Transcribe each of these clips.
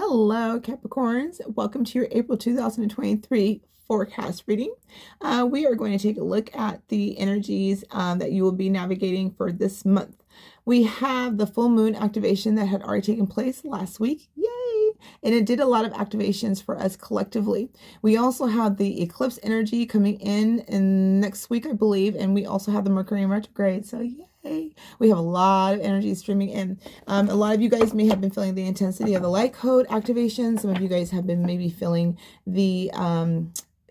Hello, Capricorns. Welcome to your April 2023 forecast reading. We are going to take a look at the energies that you will be navigating for this month. We have the full moon activation that had already taken place last week. Yay! And it did a lot of activations for us collectively. We also have the eclipse energy coming in next week, I believe. And we also have the Mercury in retrograde. So yay! We have a lot of energy streaming in. A lot of you guys may have been feeling the intensity of the light code activation. Some of you guys have been maybe feeling the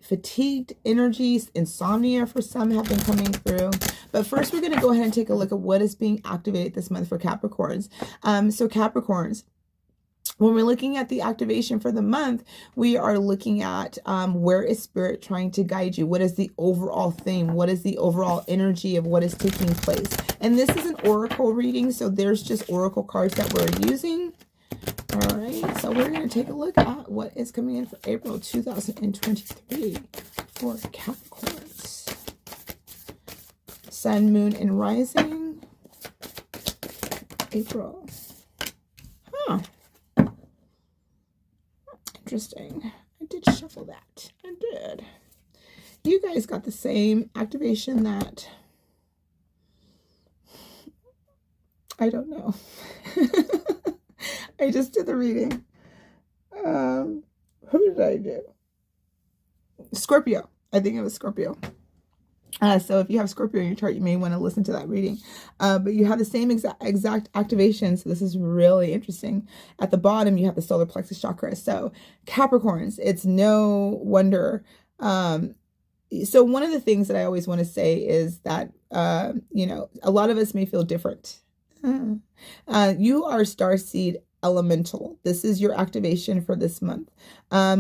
fatigued energies, insomnia for some have been coming through. But first, we're going to go ahead and take a look at what is being activated this month for Capricorns. So Capricorns, when we're looking at the activation for the month, we are looking at where is Spirit trying to guide you? What is the overall theme? What is the overall energy of what is taking place? And this is an oracle reading, so there's just oracle cards that we're using. All right, so we're going to take a look at what is coming in for April 2023 for Capricorns. Sun, Moon, and Rising. April. Huh. Interesting. I did shuffle that. I did. You guys got the same activation that... I don't know. I just did the reading. Who did I do? Scorpio. I think it was Scorpio. So if you have Scorpio in your chart, you may want to listen to that reading. But you have the same exact activation. So this is really interesting. At the bottom, you have the solar plexus chakra. So Capricorns, it's no wonder. So one of the things that I always want to say is that, you know, a lot of us may feel different. You are starseed elemental. This is your activation for this month,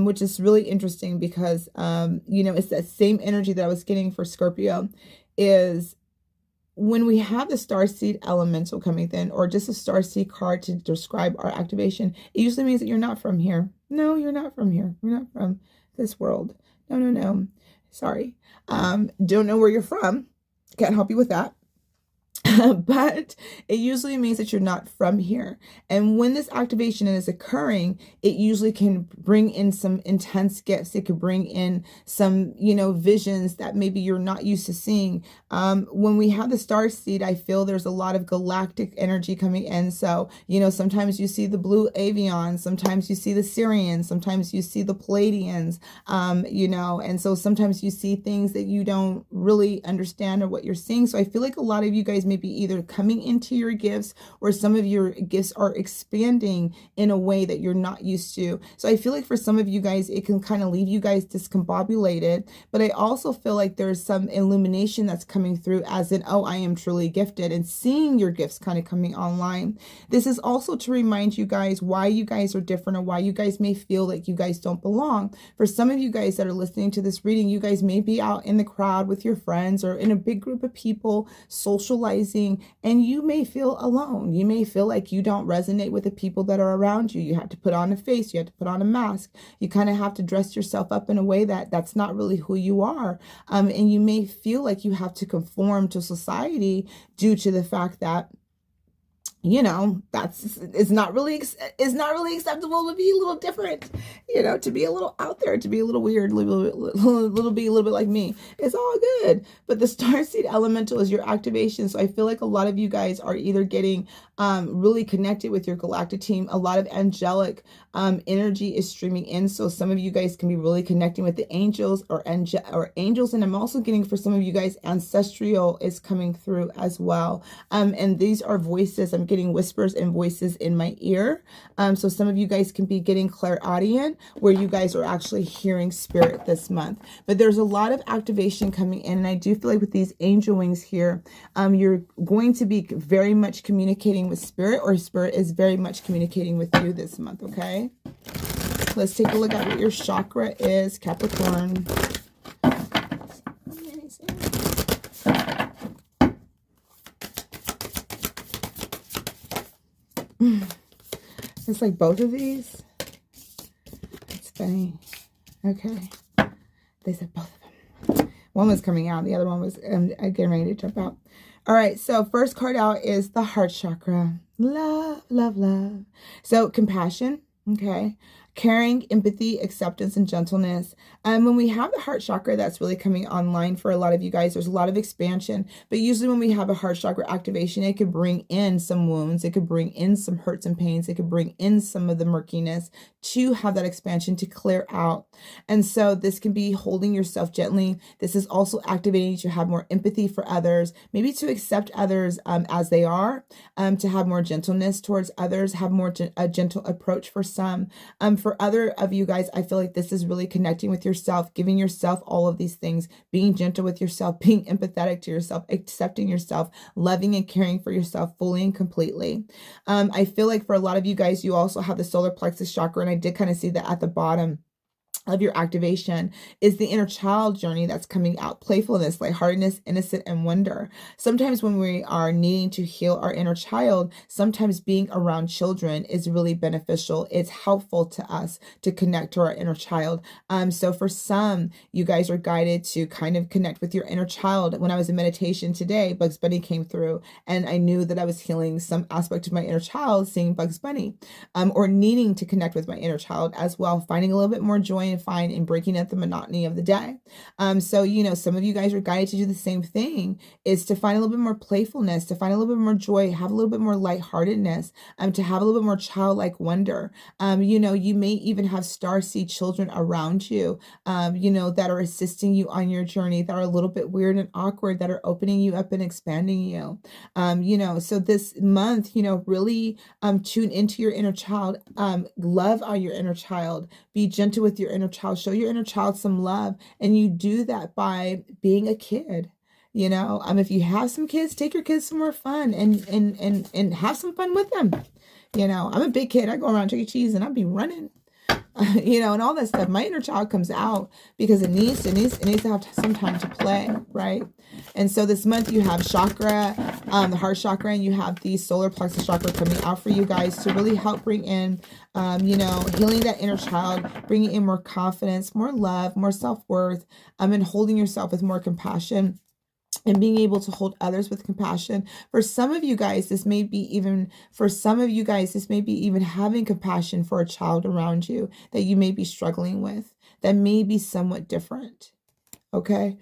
which is really interesting because, you know, it's that same energy that I was getting for Scorpio. Is when we have the starseed elemental coming in, or just a starseed card to describe our activation, it usually means that you're not from here. No, you're not from here. You're not from this world. No. Sorry. Don't know where you're from. Can't help you with that. But it usually means that you're not from here. And when this activation is occurring, it usually can bring in some intense gifts. It could bring in some, you know, visions that maybe you're not used to seeing. When we have the star seed, I feel there's a lot of galactic energy coming in. So, you know, sometimes you see the blue avians, sometimes you see the Syrians, sometimes you see the Palladians, you know, and so sometimes you see things that you don't really understand or what you're seeing. So I feel like a lot of you guys may be either coming into your gifts, or some of your gifts are expanding in a way that you're not used to. So I feel like for some of you guys, it can kind of leave you guys discombobulated. But I also feel like there's some illumination that's coming through, as in, oh, I am truly gifted, and seeing your gifts kind of coming online. This is also to remind you guys why you guys are different, or why you guys may feel like you guys don't belong. For some of you guys that are listening to this reading, you guys may be out in the crowd with your friends or in a big group of people socializing, and you may feel alone. You may feel like you don't resonate with the people that are around you. You have to put on a face. You have to put on a mask. You kind of have to dress yourself up in a way that's not really who you are. And you may feel like you have to conform to society due to the fact that, you know, it's not really acceptable to be a little different, you know, to be a little out there, to be a little weird, a little bit like me. It's all good. But the starseed elemental is your activation. So I feel like a lot of you guys are either getting really connected with your galactic team. A lot of angelic energy is streaming in. So some of you guys can be really connecting with the angels or angels. And I'm also getting, for some of you guys, ancestral is coming through as well. And these are voices. I'm getting whispers and voices in my ear. So some of you guys can be getting clairaudient, where you guys are actually hearing spirit this month. But there's a lot of activation coming in. And I do feel like with these angel wings here, you're going to be very much communicating with spirit, or spirit is very much communicating with you this month. Okay, let's take a look at what your chakra is, Capricorn. It's like both of these. It's funny. Okay, they said both of them. One was coming out, the other one was getting ready to jump out. All right, so first card out is the heart chakra. Love, love, love. So compassion, Okay. Caring, empathy, acceptance, and gentleness. And when we have the heart chakra, that's really coming online for a lot of you guys. There's a lot of expansion, but usually when we have a heart chakra activation, it could bring in some wounds. It could bring in some hurts and pains. It could bring in some of the murkiness to have that expansion to clear out. And so this can be holding yourself gently. This is also activating you to have more empathy for others, maybe to accept others as they are, to have more gentleness towards others, have more a gentle approach for some. For other of you guys, I feel like this is really connecting with yourself, giving yourself all of these things, being gentle with yourself, being empathetic to yourself, accepting yourself, loving and caring for yourself fully and completely. I feel like for a lot of you guys, you also have the solar plexus chakra, and I did kind of see that at the bottom of your activation is the inner child journey that's coming out. Playfulness, lightheartedness, innocent, and wonder. Sometimes when we are needing to heal our inner child, sometimes being around children is really beneficial. It's helpful to us to connect to our inner child. So for some, you guys are guided to kind of connect with your inner child. When I was in meditation today, Bugs Bunny came through, and I knew that I was healing some aspect of my inner child seeing Bugs Bunny, or needing to connect with my inner child as well, finding a little bit more joy and find in breaking up the monotony of the day. So, you know, some of you guys are guided to do the same thing, is to find a little bit more playfulness, to find a little bit more joy, have a little bit more lightheartedness, to have a little bit more childlike wonder. You know, you may even have starseed children around you, you know, that are assisting you on your journey, that are a little bit weird and awkward, that are opening you up and expanding you. You know, so this month, you know, really tune into your inner child, love on your inner child, be gentle with your inner child, show your inner child some love. And you do that by being a kid. You know, if you have some kids, take your kids somewhere fun and have some fun with them. You know, I'm a big kid. I go around Chuck E. Cheese and I'll be running, you know, and all that stuff. My inner child comes out because it needs to have some time to play, right? And so this month you have chakra, the heart chakra, and you have the solar plexus chakra coming out for you guys to really help bring in, you know, healing that inner child, bringing in more confidence, more love, more self-worth, and holding yourself with more compassion, and being able to hold others with compassion. For some of you guys, this may be even having compassion for a child around you that you may be struggling with, that may be somewhat different. Okay.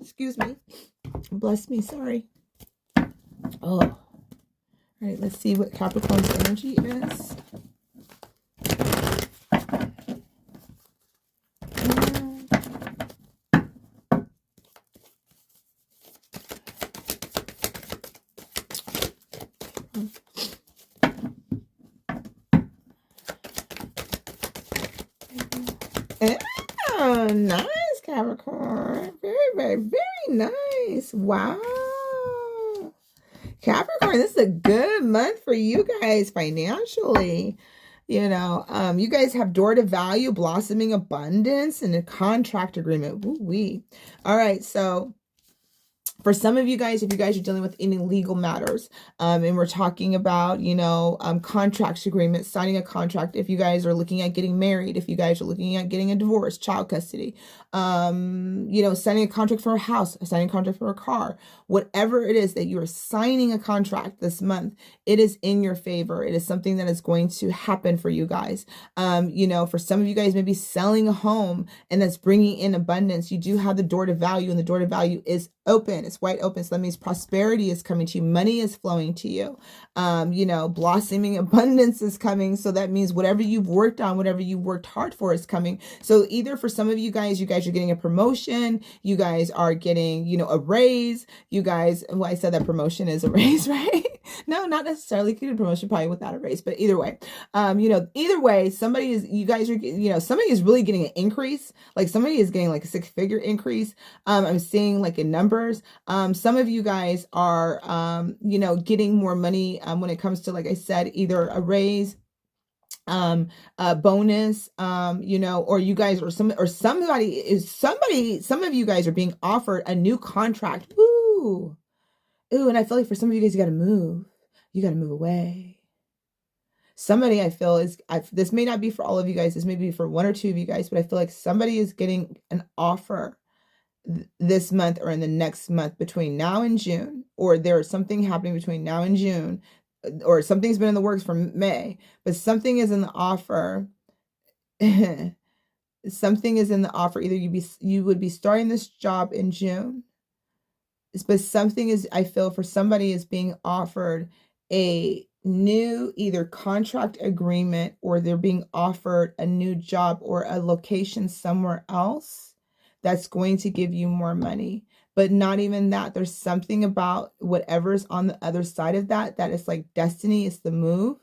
Excuse me. Bless me. Sorry. Oh. All right. Let's see what Capricorn's energy is. Oh, nice, Capricorn. Very, very, very nice. Wow. Capricorn, this is a good month for you guys financially. You know, you guys have door to value, blossoming abundance, and a contract agreement. Woo-wee. All right, so for some of you guys, if you guys are dealing with any legal matters, and we're talking about, you know, contract agreements, signing a contract, if you guys are looking at getting married, if you guys are looking at getting a divorce, child custody, you know, signing a contract for a house, signing a contract for a car, whatever it is that you are signing a contract this month, it is in your favor. It is something that is going to happen for you guys. You know, for some of you guys, maybe selling a home, and that's bringing in abundance. You do have the door to value, and the door to value is open. It's wide open. So that means prosperity is coming to you. Money is flowing to you. You know, blossoming abundance is coming. So that means whatever you've worked on, whatever you worked hard for is coming. So either for some of you guys are getting a promotion. You guys are getting, you know, a raise. You guys, well, I said that promotion is a raise, right? No, not necessarily. Could a promotion probably without a raise, but either way, you know, either way, somebody is really getting an increase. Like somebody is getting like a 6-figure increase. I'm seeing like in numbers. Some of you guys are, you know, getting more money when it comes to, like I said, either a raise, a bonus, you know, or you guys some of you guys are being offered a new contract. Ooh, and I feel like for some of you guys, you got to move away. Somebody, I feel this may not be for all of you guys. This may be for 1 or 2 of you guys, but I feel like somebody is getting an offer this month or in the next month between now and June, or there's something happening between now and June or something's been in the works for May, but something is in the offer. Something is in the offer. Either you would be starting this job in June, but something is, I feel for somebody, is being offered a new either contract agreement, or they're being offered a new job or a location somewhere else that's going to give you more money. But not even that. There's something about whatever's on the other side of that is like destiny. It's the move.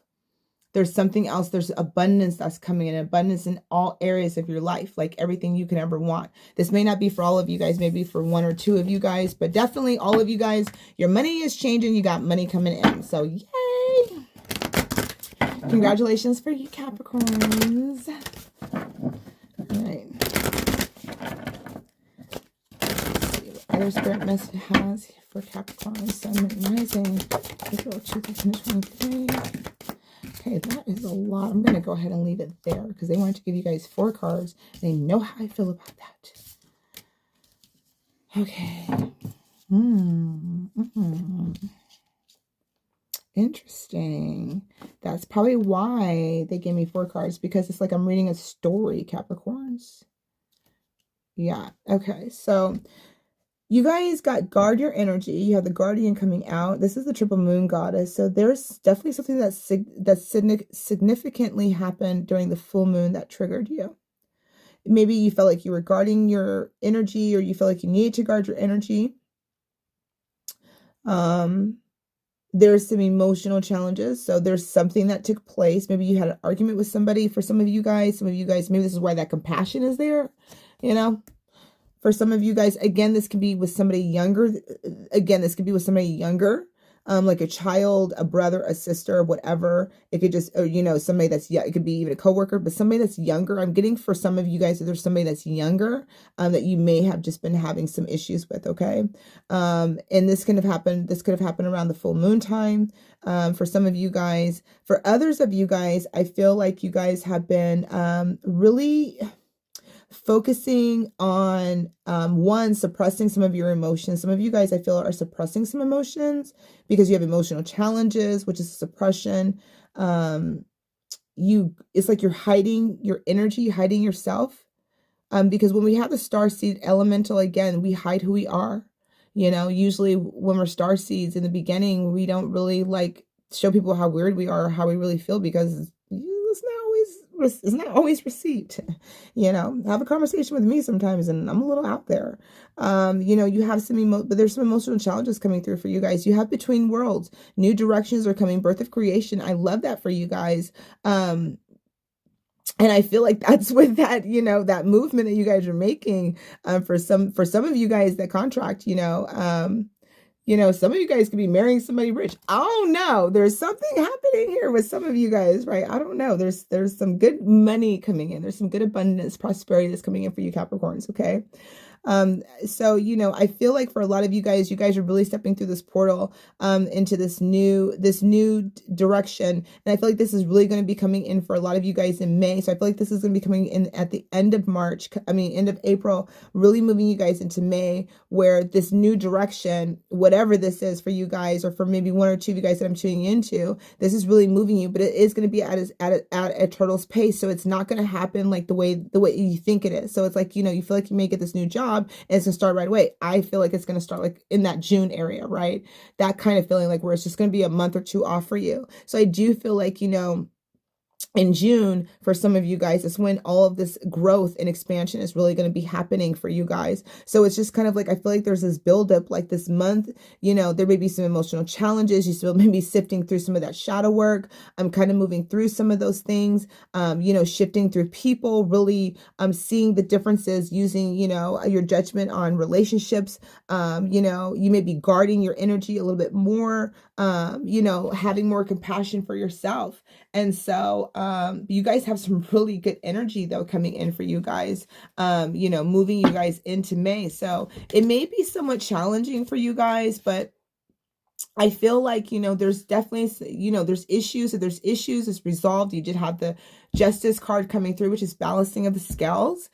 There's something else. There's abundance that's coming in, abundance in all areas of your life, like everything you can ever want. This may not be for all of you guys, maybe for 1 or 2 of you guys, but definitely all of you guys, your money is changing. You got money coming in. So yay. Congratulations for you Capricorns. All right. Let's see what other spirit message has for Capricorn, Sun, and Rising. April 2023. Okay, that is a lot. I'm going to go ahead and leave it there because they wanted to give you guys 4 cards. They know how I feel about that. Okay. Interesting. That's probably why they gave me 4 cards, because it's like I'm reading a story, Capricorns. Yeah. Okay. So you guys got guard your energy. You have the guardian coming out. This is the triple moon goddess. So there's definitely something that significantly happened during the full moon that triggered you. Maybe you felt like you were guarding your energy, or you felt like you needed to guard your energy. There's some emotional challenges. So there's something that took place. Maybe you had an argument with somebody. For some of you guys, maybe this is why that compassion is there, you know. For some of you guys, again, this could be with somebody younger. Like a child, a brother, a sister, whatever. It could just, or, you know, somebody that's, yeah, it could be even a coworker, but somebody that's younger. I'm getting for some of you guys that there's somebody that's younger that you may have just been having some issues with, okay? And this could have happened around the full moon time for some of you guys. For others of you guys, I feel like you guys have been really focusing on suppressing some of your emotions. Some of you guys, I feel, are suppressing some emotions because you have emotional challenges, which is suppression. It's like you're hiding your energy, hiding yourself. Because when we have the starseed elemental, again, we hide who we are. You know, usually when we're starseeds in the beginning, we don't really like show people how weird we are or how we really feel, because it's not always received. You know, have a conversation with me sometimes and I'm a little out there. You know, you have but there's some emotional challenges coming through for you guys. You have between worlds, new directions are coming, birth of creation. I love that for you guys. And I feel like that's with that, you know, that movement that you guys are making, for some of you guys that contract, you know, some of you guys could be marrying somebody rich. I don't know. There's something happening here with some of you guys, right? I don't know. There's some good money coming in. There's some good abundance, prosperity that's coming in for you Capricorns, okay? So, you know, I feel like for a lot of you guys are really stepping through this portal, into this new direction. And I feel like this is really going to be coming in for a lot of you guys in May. So I feel like this is going to be coming in at the end of end of April, really moving you guys into May, where this new direction, whatever this is for you guys, or for maybe 1 or 2 of you guys that I'm tuning into, this is really moving you, but it is going to be at a turtle's pace. So it's not going to happen like the way you think it is. So it's like, you know, you feel like you may get this new job and it's gonna start right away. I feel like it's gonna start like in that June area, right? That kind of feeling, like where it's just gonna be a month or 2 off for you. So I do feel like, you know, in June, for some of you guys, is when all of this growth and expansion is really going to be happening for you guys. So it's just kind of like, I feel like there's this buildup, like this month, you know, there may be some emotional challenges. You still may be sifting through some of that shadow work. I'm kind of moving through some of those things, you know, shifting through people, really seeing the differences, using, you know, your judgment on relationships. You know, you may be guarding your energy a little bit more, you know, having more compassion for yourself. And so, you guys have some really good energy though coming in for you guys, you know, moving you guys into May. So it may be somewhat challenging for you guys, but I feel like, you know, there's definitely, you know, there's issues. If there's issues, it's resolved. You did have the Justice card coming through, which is balancing of the scales.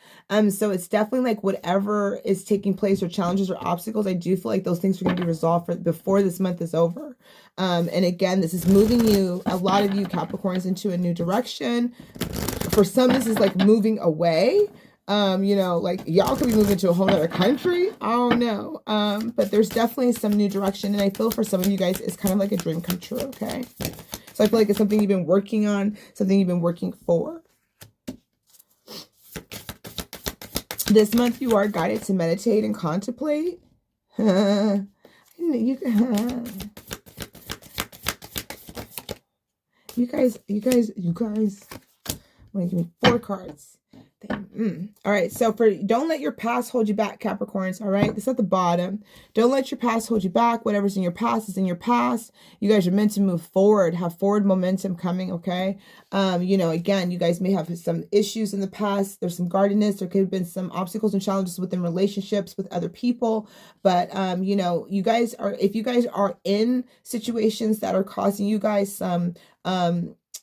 So it's definitely like whatever is taking place, or challenges or obstacles, I do feel like those things are going to be resolved before this month is over. And again, this is moving you, a lot of you Capricorns, into a new direction. For some, this is like moving away. You know, like y'all could be moving to a whole other country. I don't know. But there's definitely some new direction. And I feel for some of you guys, it's kind of like a dream come true. Okay. So I feel like it's something you've been working on, something you've been working for. This month you are guided to meditate and contemplate. You guys, want to give me 4 cards. All right, so don't let your past hold you back, Capricorns. All right, this at the bottom. Don't let your past hold you back. Whatever's in your past is in your past. You guys are meant to move forward, have forward momentum coming. Okay, you know, again, you guys may have some issues in the past. There's some guardedness. There could have been some obstacles and challenges within relationships with other people. But you know, you guys are, if you guys are in situations that are causing you guys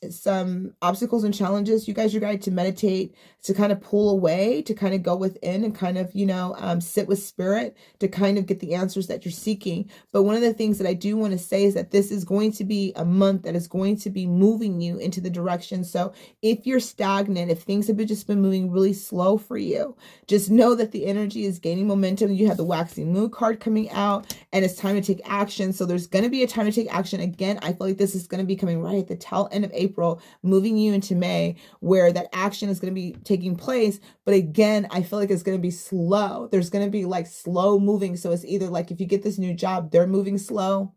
some obstacles and challenges, you guys are guided to meditate, to kind of pull away, to kind of go within and kind of, you know, sit with spirit to kind of get the answers that you're seeking. But one of the things that I do want to say is that this is going to be a month that is going to be moving you into the direction. So if you're stagnant, if things have just been moving really slow for you, just know that the energy is gaining momentum. You have the waxing moon card coming out, and it's time to take action. So there's going to be a time to take action. Again, I feel like this is going to be coming right at the tail end of April, moving you into May, where that action is going to be taking place. But again, I feel like it's going to be slow. There's going to be like slow moving. So it's either like, if you get this new job, they're moving slow.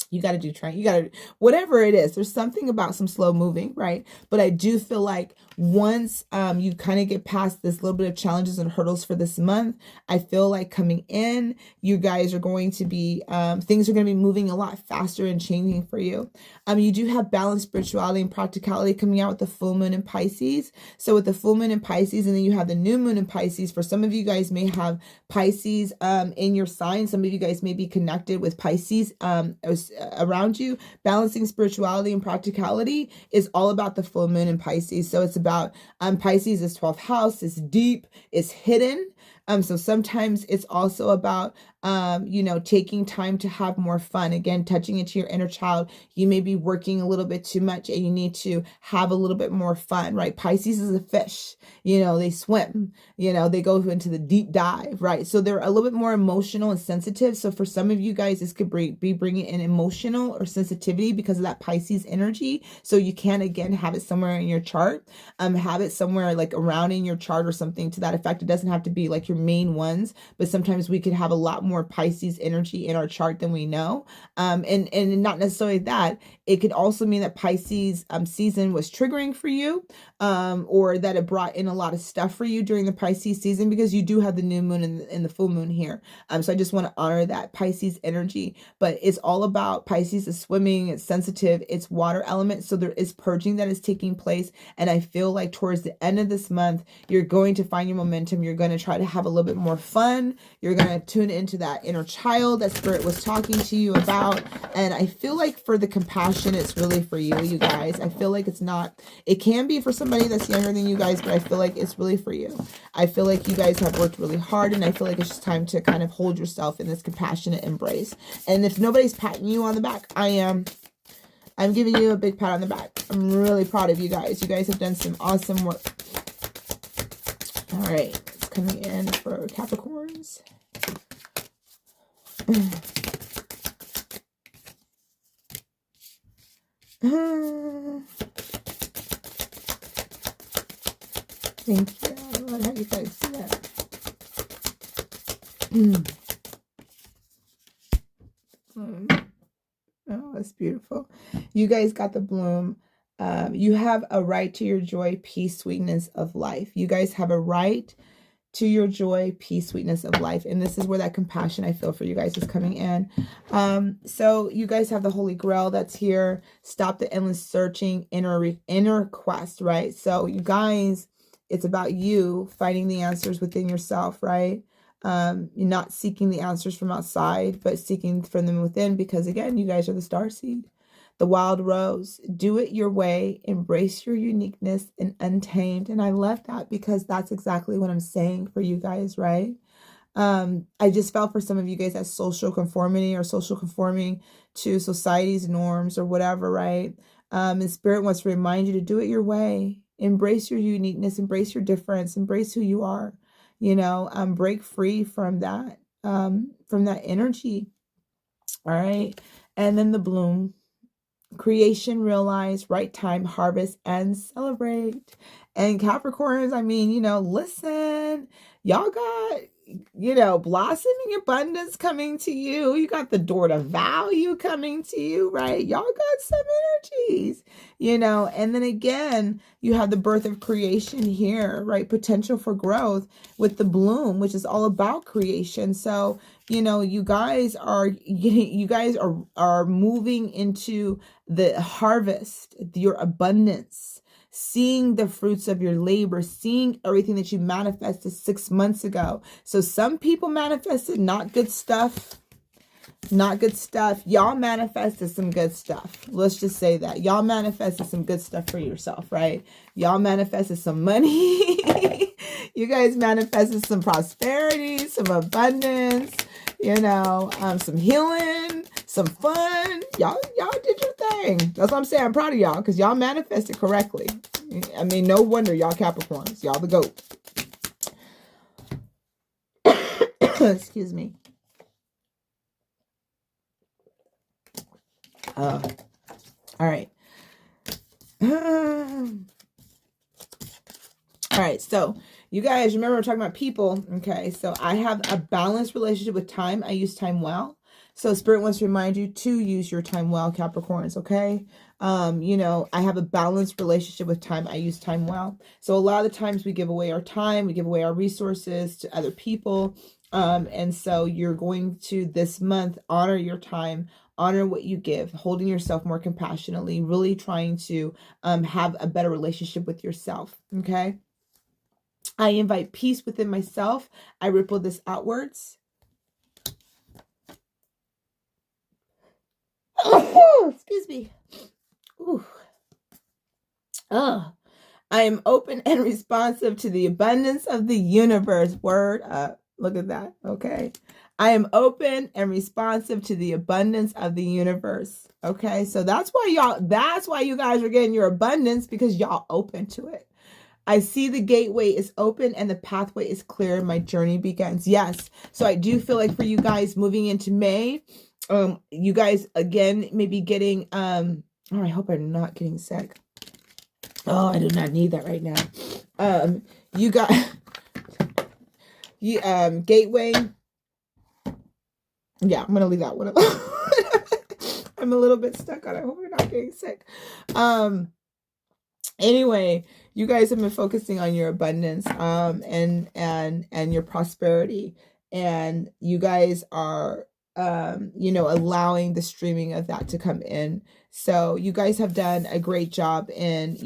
You got to do training. You got to, whatever it is, there's something about some slow moving, right? But I do feel like once you kind of get past this little bit of challenges and hurdles for this month, I feel like coming in, you guys are going to be, things are going to be moving a lot faster and changing for you. You do have balanced spirituality and practicality coming out with the full moon in Pisces. So with the full moon in Pisces, and then you have the new moon in Pisces, for some of you guys may have Pisces in your sign. Some of you guys may be connected with Pisces around you. Balancing spirituality and practicality is all about the full moon in Pisces. So it's about Pisces is 12th house, it's deep, it's hidden. So sometimes it's also about, you know, taking time to have more fun. Again, touching into your inner child. You may be working a little bit too much and you need to have a little bit more fun, right? Pisces is a fish, you know, they swim, you know, they go into the deep dive, right? So they're a little bit more emotional and sensitive. So for some of you guys, this could be bringing in emotional or sensitivity because of that Pisces energy. So you can, again, have it somewhere in your chart, have it somewhere like around in your chart or something to that effect. It doesn't have to be like your main ones, but sometimes we could have a lot more Pisces energy in our chart than we know. And not necessarily that, it could also mean that Pisces season was triggering for you, or that it brought in a lot of stuff for you during the Pisces season, because you do have the new moon and the full moon here. So I just want to honor that Pisces energy, but it's all about Pisces is swimming, it's sensitive, it's water element. So there is purging that is taking place. And I feel like towards the end of this month, you're going to find your momentum. You're going to try to have a little bit more fun. You're going to tune into that inner child that spirit was talking to you about. And I feel like for the compassion, it's really for you, you guys. I feel like it's not, it can be for somebody that's younger than you guys, but I feel like it's really for you. I feel like you guys have worked really hard, and I feel like it's just time to kind of hold yourself in this compassionate embrace. And if nobody's patting you on the back, I am. I'm giving you a big pat on the back. I'm really proud of you guys. You guys have done some awesome work. All right, it's coming in for Capricorns. Thank you. I love how you guys do that. Oh, that's beautiful. You guys got the bloom. You have a right to your joy, peace, sweetness of life. You guys have a right to your joy, peace, sweetness of life. And this is where that compassion I feel for you guys is coming in. So you guys have the Holy Grail that's here. Stop the endless searching, inner quest, right? So you guys, it's about you finding the answers within yourself, right? You're not seeking the answers from outside, but seeking from them within, because again, you guys are the starseed, the wild rose. Do it your way, embrace your uniqueness and untamed. And I love that, because that's exactly what I'm saying for you guys, right? I just felt for some of you guys that social conformity or social conforming to society's norms or whatever, right? And Spirit wants to remind you to do it your way. Embrace your uniqueness, embrace your difference, embrace who you are, break free from that energy. All right. And then the bloom. Creation, realize, right time, harvest, and celebrate. And Capricorns, I mean, listen, y'all got, blossoming abundance coming to you. You got the door to value coming to you, right? Y'all got some energies, and then again, you have the birth of creation here, right? Potential for growth with the bloom, which is all about creation. So, you guys are moving into the harvest, your abundance, seeing the fruits of your labor, seeing everything that you manifested 6 months ago. So some people manifested not good stuff. Y'all manifested some good stuff. Let's just say that. Y'all manifested some good stuff for yourself, right? Y'all manifested some money. You guys manifested some prosperity, some abundance, some healing, some fun. Y'all did your thing. That's what I'm saying. I'm proud of y'all, because y'all manifested correctly. I mean, no wonder y'all Capricorns. Y'all the GOAT. Excuse me. All right. All right. So you guys remember we're talking about people. Okay. So I have a balanced relationship with time. I use time well. So Spirit wants to remind you to use your time well, Capricorns. Okay. I have a balanced relationship with time. I use time well. So a lot of the times we give away our time, we give away our resources to other people. And so you're going to this month honor your time, honor what you give, holding yourself more compassionately, really trying to have a better relationship with yourself. Okay. I invite peace within myself. I ripple this outwards. Excuse me. Ooh. I am open and responsive to the abundance of the universe. Word up. Look at that. Okay. I am open and responsive to the abundance of the universe. Okay. So that's why you guys are getting your abundance, because y'all open to it. I see the gateway is open and the pathway is clear. My journey begins. Yes. So I do feel like for you guys moving into May, you guys again may be getting, I hope I'm not getting sick. Oh, I do not need that right now. You got, gateway. Yeah, I'm going to leave that one alone. I'm a little bit stuck on it. I hope you're not getting sick. Anyway, you guys have been focusing on your abundance, and your prosperity, and you guys are, allowing the streaming of that to come in. So you guys have done a great job. And,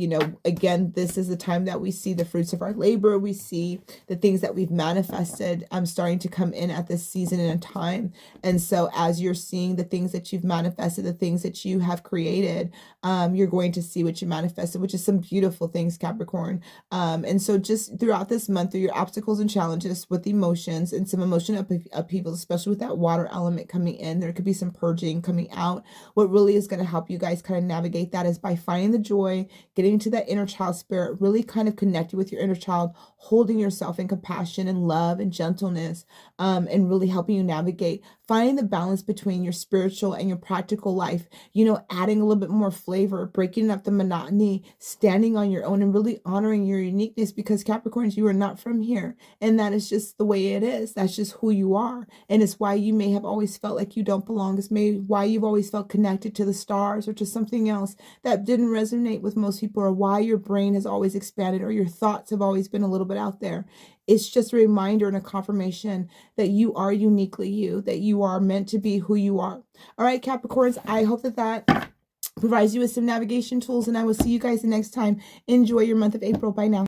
again, this is the time that we see the fruits of our labor. We see the things that we've manifested starting to come in at this season and time. And so as you're seeing the things that you've manifested, the things that you have created, you're going to see what you manifested, which is some beautiful things, Capricorn. And so just throughout this month, through your obstacles and challenges with emotions and some emotional upheavals, especially with that water element coming in, there could be some purging coming out. What really is going to help you guys kind of navigate that is by finding the joy, getting to that inner child spirit, really kind of connecting with your inner child, holding yourself in compassion and love and gentleness, and really helping you navigate, finding the balance between your spiritual and your practical life, adding a little bit more flavor, breaking up the monotony, standing on your own and really honoring your uniqueness, because Capricorns, you are not from here. And that is just the way it is. That's just who you are. And it's why you may have always felt like you don't belong. It's maybe why you've always felt connected to the stars or to something else that didn't resonate with most people, or why your brain has always expanded or your thoughts have always been a little bit out there. It's just a reminder and a confirmation that you are uniquely you, that you are meant to be who you are. All right, Capricorns, I hope that provides you with some navigation tools, and I will see you guys the next time. Enjoy your month of April. Bye now.